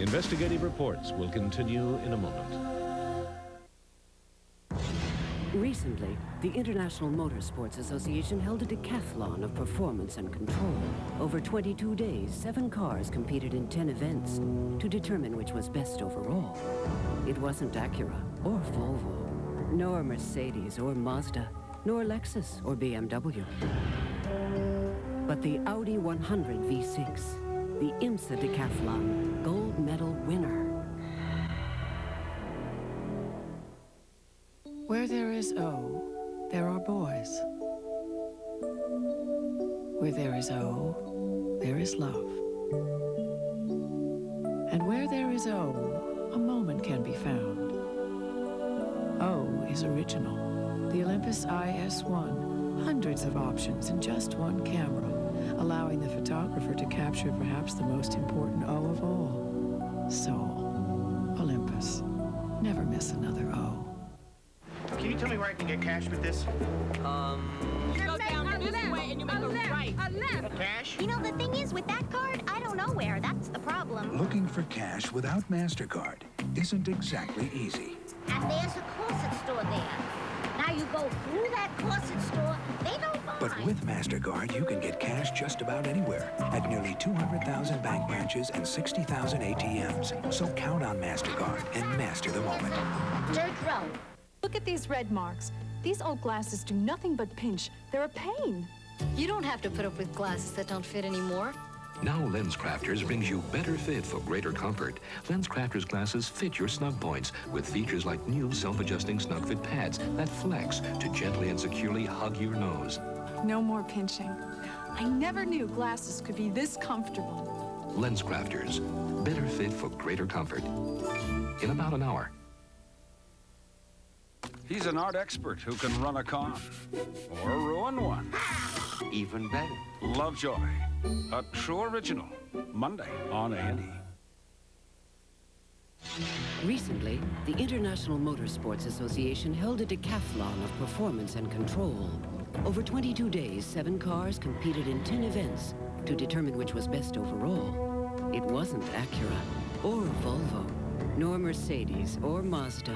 Investigative Reports will continue in a moment. Recently, the International Motorsports Association held a decathlon of performance and control. Over 22 days, 7 cars competed in 10 events to determine which was best overall. It wasn't Acura or Volvo, nor Mercedes or Mazda, nor Lexus or BMW. But the Audi 100 V6, the IMSA Decathlon gold medal winner. Where there is O, there are boys. Where there is O, there is love. And where there is O, a moment can be found. O is original. The Olympus IS-1, hundreds of options in just one camera, allowing the photographer to capture perhaps the most important O of all. Soul. Olympus. Never miss another O. Can you tell me where I can get cash with this? You go down this way and you make a right. A left. Cash? You know, the thing is, with that card, I don't know where. That's the problem. Looking for cash without MasterCard isn't exactly easy. And there's a corset store there. Now you go through that corset store, they don't buy. But with MasterCard, you can get cash just about anywhere at nearly 200,000 bank branches and 60,000 ATMs. So count on MasterCard and master the moment. Dirt road. Look at these red marks. These old glasses do nothing but pinch. They're a pain. You don't have to put up with glasses that don't fit anymore. Now LensCrafters brings you better fit for greater comfort. LensCrafters glasses fit your snug points with features like new self-adjusting snug fit pads that flex to gently and securely hug your nose. No more pinching. I never knew glasses could be this comfortable. LensCrafters, better fit for greater comfort. In about an hour. He's an art expert who can run a con or ruin one. Even better. Lovejoy, a true original. Monday on A&E. Recently, the International Motorsports Association held a decathlon of performance and control. Over 22 days, 7 cars competed in 10 events to determine which was best overall. It wasn't Acura or Volvo, nor Mercedes or Mazda,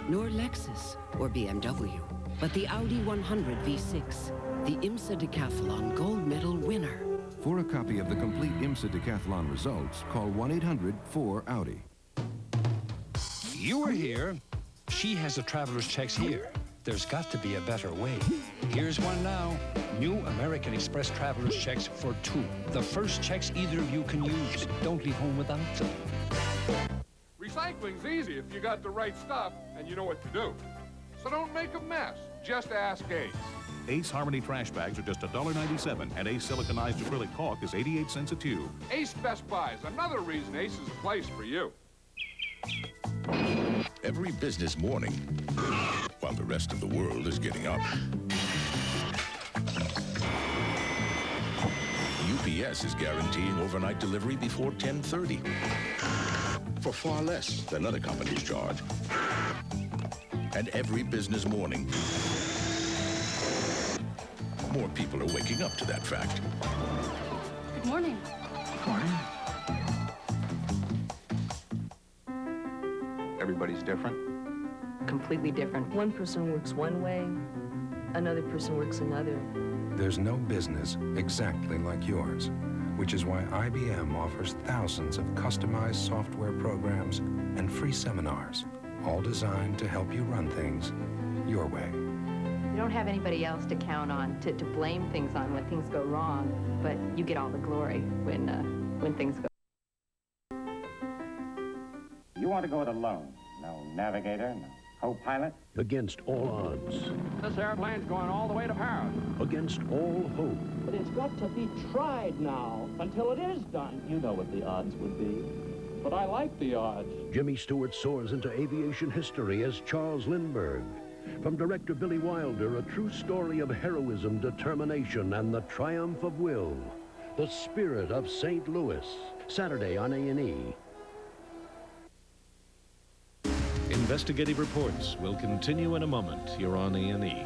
nor Lexus or BMW, but the Audi 100 V6, the IMSA Decathlon gold medal winner. For a copy of the complete IMSA Decathlon results, call 1-800-4-AUDI. You are here. She has the traveler's checks here. There's got to be a better way. Here's one now. New American Express traveler's checks for 2. The first checks either of you can use. Don't leave home without them. Recycling's easy if you got the right stuff and you know what to do. So don't make a mess. Just ask Ace. Ace Harmony trash bags are just $1.97, and Ace siliconized acrylic caulk is 88 cents a tube. Ace Best Buy is another reason Ace is a place for you. Every business morning, while the rest of the world is getting up, UPS is guaranteeing overnight delivery before 10:30 for far less than other companies charge. And every business morning, more people are waking up to that fact. Good morning. Good morning. Everybody's different. Completely different. One person works one way, another person works another. There's no business exactly like yours, which is why IBM offers thousands of customized software programs and free seminars, all designed to help you run things your way. You don't have anybody else to count on, to blame things on when things go wrong, but you get all the glory when things go. You want to go it alone? No navigator, no co-pilot? Against all odds. This airplane's going all the way to Paris. Against all hope. But it's got to be tried now until it is done. You know what the odds would be. But I like the odds. Jimmy Stewart soars into aviation history as Charles Lindbergh. From director Billy Wilder, a true story of heroism, determination, and the triumph of will. The Spirit of St. Louis. Saturday on A&E. Investigative Reports will continue in a moment here on A&E.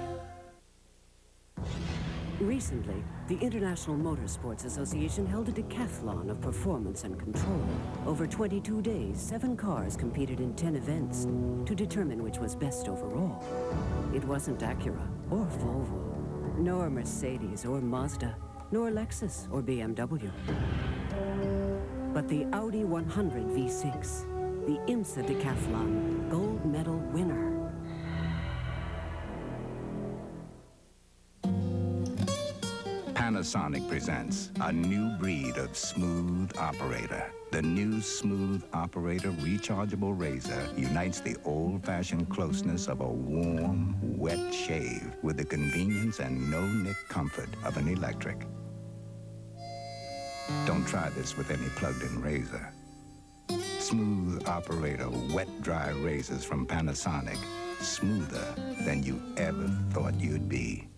Recently, the International Motorsports Association held a decathlon of performance and control. Over 22 days, 7 cars competed in 10 events to determine which was best overall. It wasn't Acura or Volvo, nor Mercedes or Mazda, nor Lexus or BMW. But the Audi 100 V6, the IMSA Decathlon gold medal winner. Panasonic presents a new breed of smooth operator. The new Smooth Operator rechargeable razor unites the old-fashioned closeness of a warm, wet shave with the convenience and no-nick comfort of an electric. Don't try this with any plugged-in razor. Smooth Operator wet-dry razors from Panasonic. Smoother than you ever thought you'd be.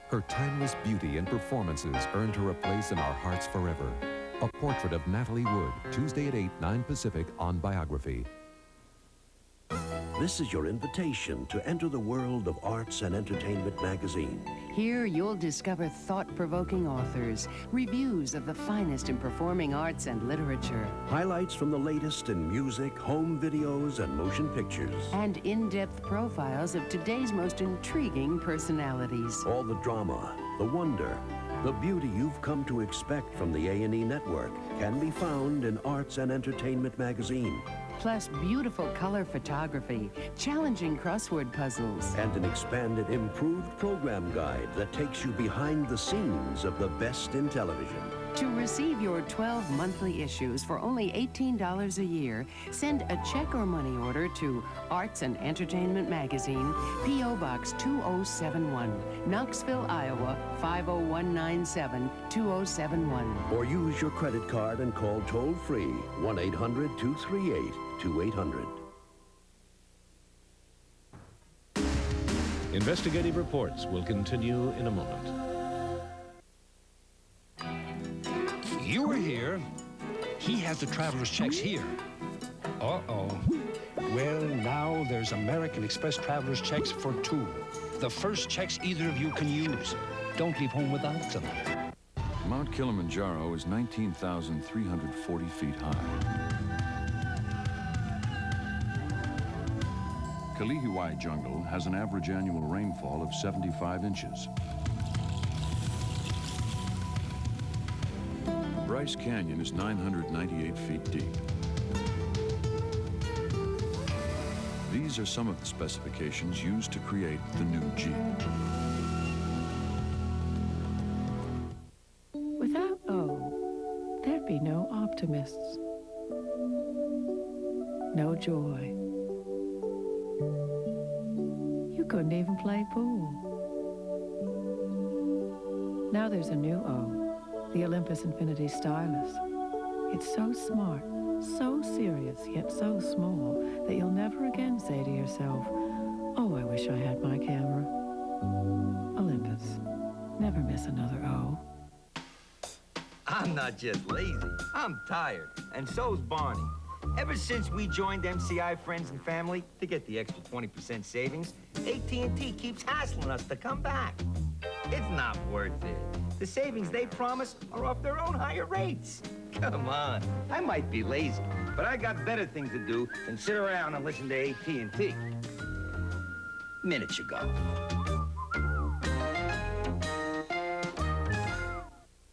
Her timeless beauty and performances earned her a place in our hearts forever. A portrait of Natalie Wood, Tuesday at 8, 9 Pacific on Biography. This is your invitation to enter the world of Arts and Entertainment magazine. Here you'll discover thought-provoking authors, reviews of the finest in performing arts and literature, Highlights from the latest in music, home videos, and motion pictures. and in-depth profiles of today's most intriguing personalities. All the drama, the wonder, the beauty you've come to expect from the A&E network can be found in Arts and Entertainment magazine. Plus beautiful color photography, challenging crossword puzzles, And an expanded, improved program guide that takes you behind the scenes of the best in television. To receive your 12 monthly issues for only $18 a year, send a check or money order to Arts and Entertainment Magazine, P.O. Box 2071, Knoxville, Iowa 50197-2071. Or use your credit card and call toll-free 1-800-238-2800. Investigative Reports will continue in a moment. You were here. He has the traveler's checks here. Uh-oh. Well, now there's American Express traveler's checks for 2. The first checks either of you can use. Don't leave home without them. Mount Kilimanjaro is 19,340 feet high. Kalihiwai Jungle has an average annual rainfall of 75 inches. Bryce Canyon is 998 feet deep. These are some of the specifications used to create the new Jeep. Without O, there'd be no optimists, no joy. You couldn't even play pool. Now there's a new O. The Olympus Infinity Stylus. It's so smart, so serious, yet so small that you'll never again say to yourself, oh, I wish I had my camera. Olympus. Never miss another O. I'm not just lazy, I'm tired, and so's Barney. Ever since we joined MCI Friends and Family to get the extra 20% savings, AT&T keeps hassling us to come back. It's not worth it. The savings they promise are off their own higher rates. Come on, I might be lazy, but I got better things to do than sit around and listen to AT&T. Minutes ago.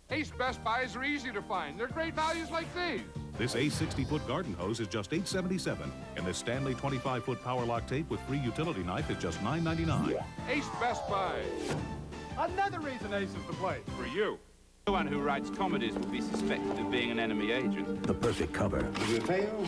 Ace Best Buys are easy to find. They're great values like these. This Ace 60-foot garden hose is just $877, and this Stanley 25-foot power lock tape with free utility knife is just $9.99. Ace Best Buy. Another reason Ace is the place for you. No one who writes comedies will be suspected of being an enemy agent. The perfect cover. If you fail,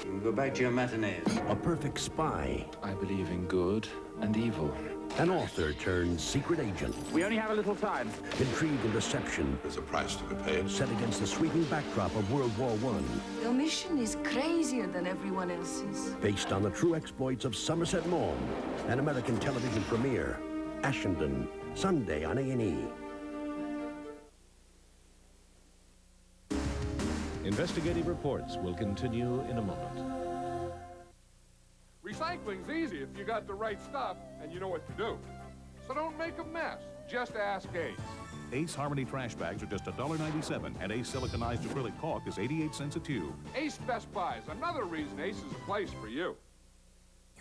you go back to your matinees. A perfect spy. I believe in good and evil. An author turned secret agent. We only have a little time. Intrigue and deception. There's a price to be paid. Set against the sweeping backdrop of World War I. Your mission is crazier than everyone else's. Based on the true exploits of Somerset Maugham. An American television premiere. Ashenden. Sunday on A&E. Investigative Reports will continue in a moment. Recycling's easy if you got the right stuff and you know what to do. So don't make a mess. Just ask Ace. Ace Harmony trash bags are just $1.97, and Ace siliconized acrylic caulk is 88 cents a tube. Ace Best Buy is another reason Ace is a place for you.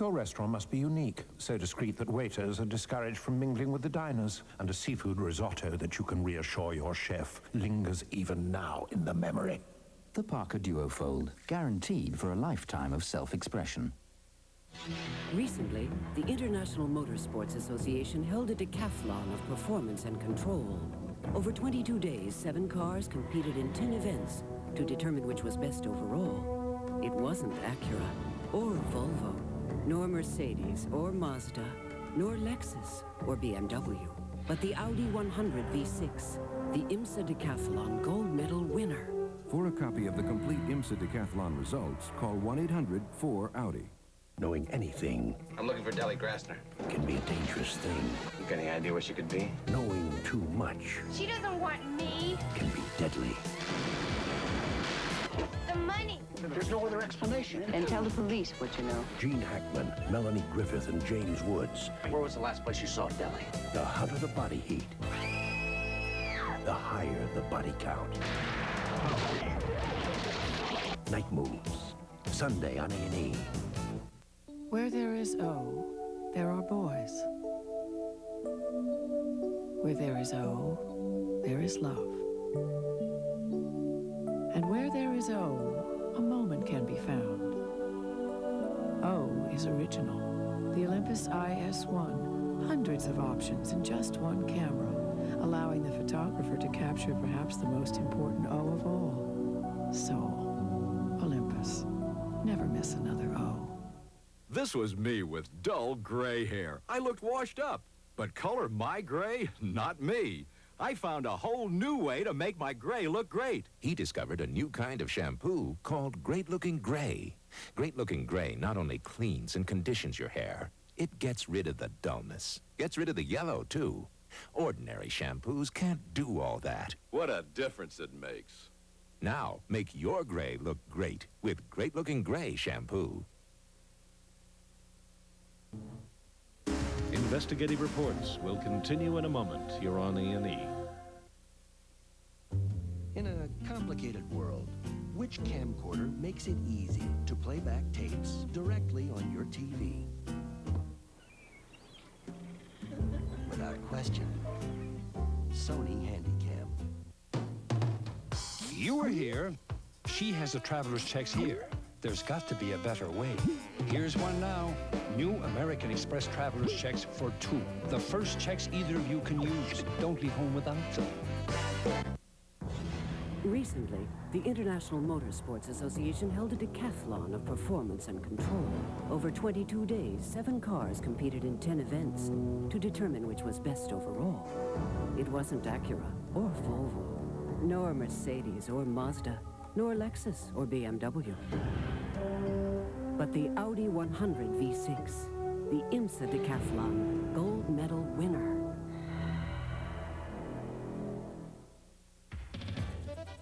Your restaurant must be unique, so discreet that waiters are discouraged from mingling with the diners, and a seafood risotto that you can reassure your chef lingers even now in the memory. The Parker Duofold, guaranteed for a lifetime of self-expression. Recently, the International Motorsports Association held a decathlon of performance and control. Over 22 days, 7 cars competed in 10 events to determine which was best overall. It wasn't Acura, or Volvo, nor Mercedes, or Mazda, nor Lexus, or BMW, but the Audi 100 V6, the IMSA Decathlon gold medal winner. For a copy of the complete IMSA Decathlon results, call 1-800-4-AUDI. Knowing anything I'm looking for Deli Grassner. can be a dangerous thing. You got any idea where she could be? Knowing too much She doesn't want me. can be deadly. The money. There's no other explanation. And tell the police what you know. Gene Hackman, Melanie Griffith, and James Woods. Where was the last place you saw Deli? The hotter the body heat, the higher the body count. Night Moves, Sunday on A&E. Where there is O, there are boys. Where there is O, there is love. And where there is O, a moment can be found. O is original. The Olympus IS-1, hundreds of options in just one camera, allowing the photographer to capture perhaps the most important O of all. Soul. Olympus. Never miss another O. This was me with dull gray hair. I looked washed up. But color my gray? Not me. I found a whole new way to make my gray look great. He discovered a new kind of shampoo called Great Looking Gray. Great Looking Gray not only cleans and conditions your hair, it gets rid of the dullness. Gets rid of the yellow, too. Ordinary shampoos can't do all that. What a difference it makes. Now, make your gray look great with Great Looking Gray shampoo. Investigative Reports will continue in a moment here on A&E. In a complicated world, which camcorder makes it easy to play back tapes directly on your TV? Without question, Sony Handycam. You were here. She has the traveler's checks here. There's got to be a better way. Here's one now. New American Express traveler's checks for 2. The first checks either of you can use. Don't leave home without them. Recently, the International Motorsports Association held a decathlon of performance and control. Over 22 days, 7 cars competed in 10 events to determine which was best overall. It wasn't Acura or Volvo, nor Mercedes or Mazda, nor Lexus or BMW, but the Audi 100 V6, the IMSA Decathlon gold medal winner.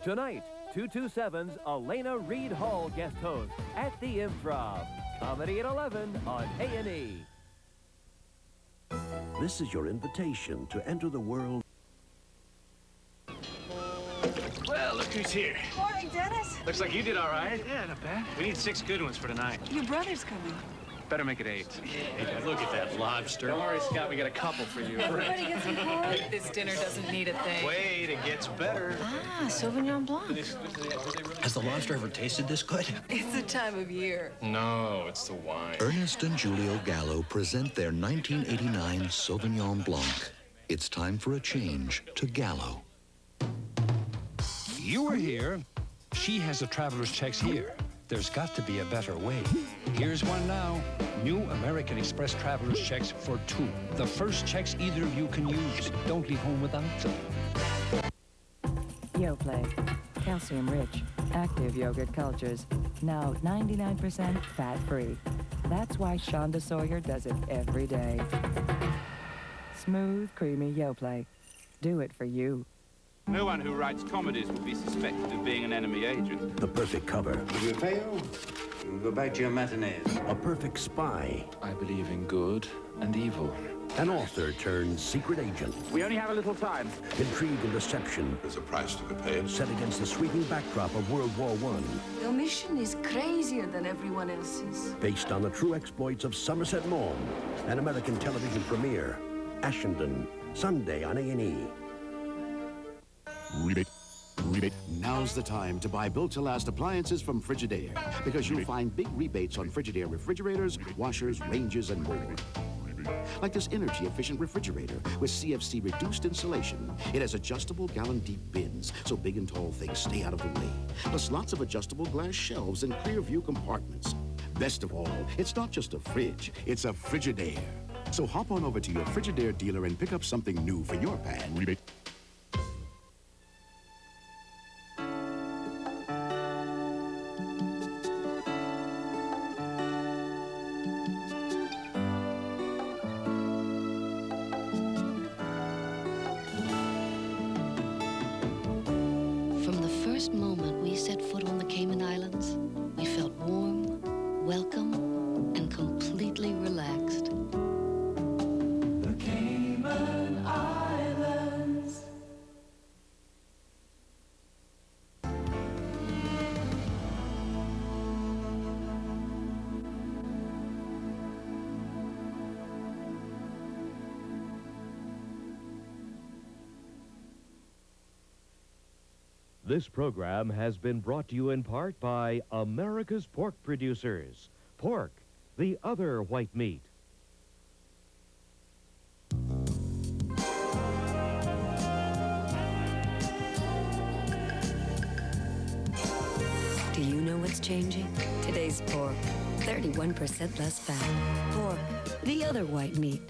Tonight, 227's Elena Reed Hall guest host at the Improv. Comedy at 11 on A&E. This is your invitation to enter the world. Well, look who's here. Morning, Dennis. Looks like you did all right. Yeah, not bad. We need 6 good ones for tonight. Your brother's coming. Better make it 8. Hey, look at that lobster. Don't worry, Scott. We got a couple for you. Everybody get some pork. This dinner doesn't need a thing. Wait, it gets better. Ah, Sauvignon Blanc. Has the lobster ever tasted this good? It's the time of year. No, it's the wine. Ernest and Julio Gallo present their 1989 Sauvignon Blanc. It's time for a change to Gallo. You were here. She has the traveler's checks here. There's got to be a better way. Here's one now. New American Express traveler's checks for 2. The first checks either of you can use. Don't leave home without them. YoPlay. Calcium-rich, active yogurt cultures. Now 99% fat-free. That's why Shonda Sawyer does it every day. Smooth, creamy YoPlay. Do it for you. No one who writes comedies will be suspected of being an enemy agent. The perfect cover. If you fail, you go back to your matinees. A perfect spy. I believe in good and evil. An author turned secret agent. We only have a little time. Intrigue and deception. There's a price to be paid. Set against the sweeping backdrop of World War I. Your mission is crazier than everyone else's. Based on the true exploits of Somerset Maugham. An American television premiere. Ashenden, Sunday on A&E. Rebate. Now's the time to buy built-to-last appliances from Frigidaire, because you'll find big rebates on Frigidaire refrigerators, washers, ranges, and more. Like this energy-efficient refrigerator with CFC reduced insulation. It has adjustable gallon-deep bins, so big and tall things stay out of the way. Plus lots of adjustable glass shelves and clear view compartments. Best of all, it's not just a fridge, it's a Frigidaire. So hop on over to your Frigidaire dealer and pick up something new for your pan. Rebate. From the first moment we set foot on the Cayman Islands, we felt warm, welcome, and completely relaxed. The Cayman Islands. This program has been brought to you in part by America's Pork Producers. Pork, the other white meat. Do you know what's changing? Today's pork, 31% less fat. Pork, the other white meat.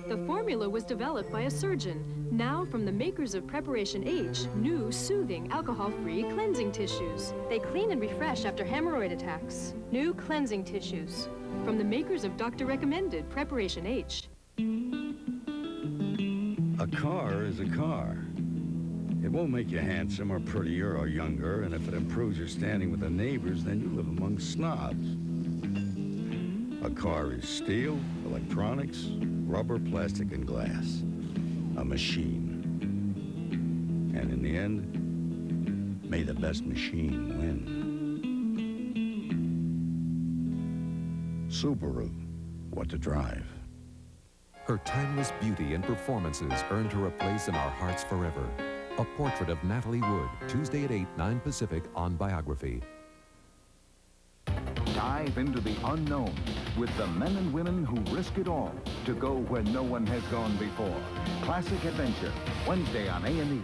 The formula was developed by a surgeon. Now from the makers of Preparation H, new soothing alcohol-free cleansing tissues. They clean and refresh after hemorrhoid attacks. New cleansing tissues. From the makers of doctor-recommended Preparation H. A car is a car. It won't make you handsome or prettier or younger, and if it improves your standing with the neighbors, then you live among snobs. A car is steel, electronics, rubber, plastic, and glass. A machine. And in the end, may the best machine win. Subaru, what to drive. Her timeless beauty and performances earned her a place in our hearts forever. A portrait of Natalie Wood, Tuesday at 8, 9 Pacific on Biography. Dive into the unknown with the men and women who risk it all to go where no one has gone before. Classic Adventure, Wednesday on A&E.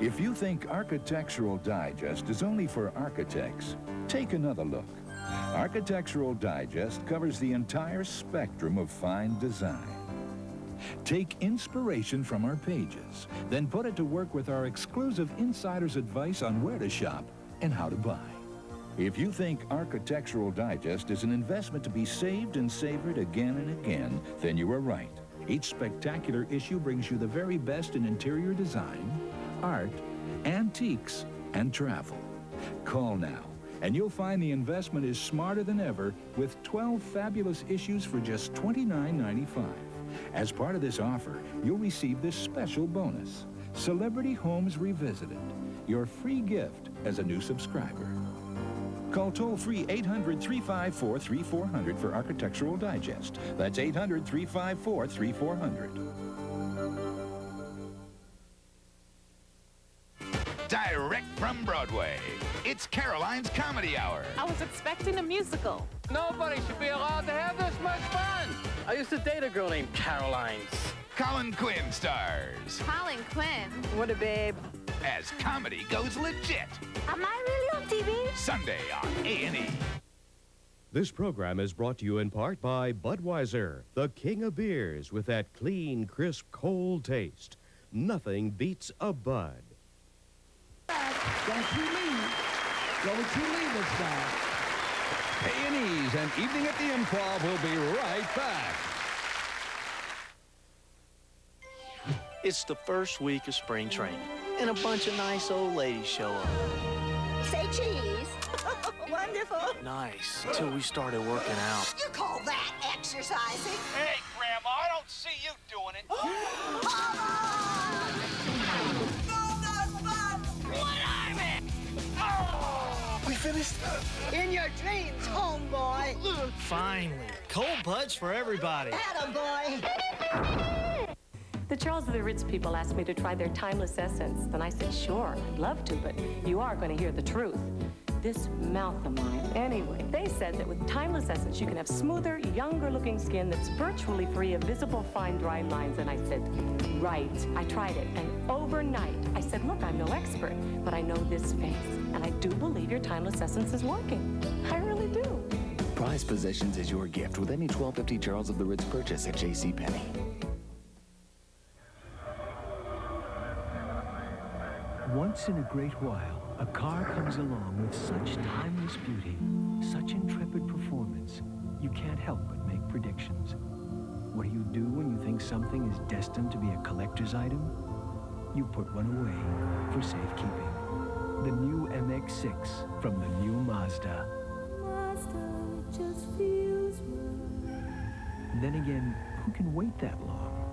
If you think Architectural Digest is only for architects, take another look. Architectural Digest covers the entire spectrum of fine design. Take inspiration from our pages, then put it to work with our exclusive insider's advice on where to shop and how to buy. If you think Architectural Digest is an investment to be saved and savored again and again, then you are right. Each spectacular issue brings you the very best in interior design, art, antiques, and travel. Call now, and you'll find the investment is smarter than ever with 12 fabulous issues for just $29.95. As part of this offer, you'll receive this special bonus, Celebrity Homes Revisited, your free gift as a new subscriber. Call toll-free 800-354-3400 for Architectural Digest. That's 800-354-3400. Direct from Broadway, it's Caroline's Comedy Hour. I was expecting a musical. Nobody should be allowed to have this much fun. I used to date a girl named Caroline. Colin Quinn stars. Colin Quinn? What a babe. As comedy goes legit. Am I really on TV? Sunday on A&E. This program is brought to you in part by Budweiser, the king of beers with that clean, crisp, cold taste. Nothing beats a Bud. Don't you leave. Don't you leave us now. A&E's and Evening at the Improv will be right back. It's the first week of spring training, and a bunch of nice old ladies show up. Say cheese. Wonderful. Nice, until we started working out. You call that exercising? Hey, Grandma, I don't see you doing it. We finished? In your dreams, homeboy. Finally. Cold putts for everybody. Attaboy. The Charles of the Ritz people asked me to try their timeless essence. And I said, sure, I'd love to, but you are going to hear the truth. This mouth of mine. Anyway, they said that with timeless essence, you can have smoother, younger-looking skin that's virtually free of visible fine, dry lines. And I said, right. I tried it, and overnight, I said, look, I'm no expert, but I know this face, and I do believe your timeless essence is working. I really do. Prize Possessions is your gift with any 1250 Charles of the Ritz purchase at JCPenney. Once in a great while, a car comes along with such timeless beauty, such intrepid performance, you can't help but make predictions. What do you do when you think something is destined to be a collector's item? You put one away for safekeeping. The new MX-6 from the new Mazda. Then again, who can wait that long?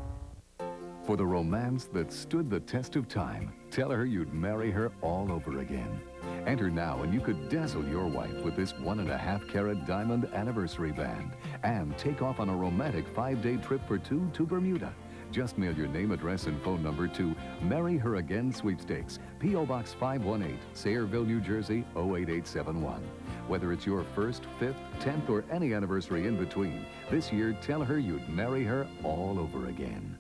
For the romance that stood the test of time, tell her you'd marry her all over again. Enter now and you could dazzle your wife with this 1.5-carat diamond anniversary band and take off on a romantic 5-day trip for two to Bermuda. Just mail your name, address, and phone number to Marry Her Again Sweepstakes, P.O. Box 518, Sayreville, New Jersey, 08871. Whether it's your 1st, 5th, 10th, or any anniversary in between, this year tell her you'd marry her all over again.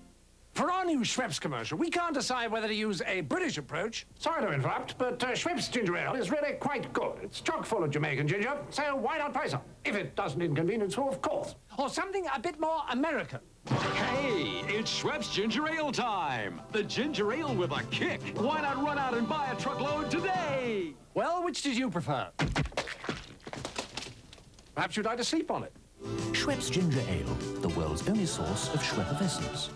For our new Schweppes commercial, we can't decide whether to use a British approach. Sorry to interrupt, but Schweppes ginger ale is really quite good. It's chock full of Jamaican ginger, so why not try some? If it doesn't inconvenience you, of course. Or something a bit more American. Hey, it's Schweppes ginger ale time. The ginger ale with a kick. Why not run out and buy a truckload today? Well, which did you prefer? Perhaps you'd like to sleep on it. Schweppes ginger ale, the world's only source of Schweppes essence.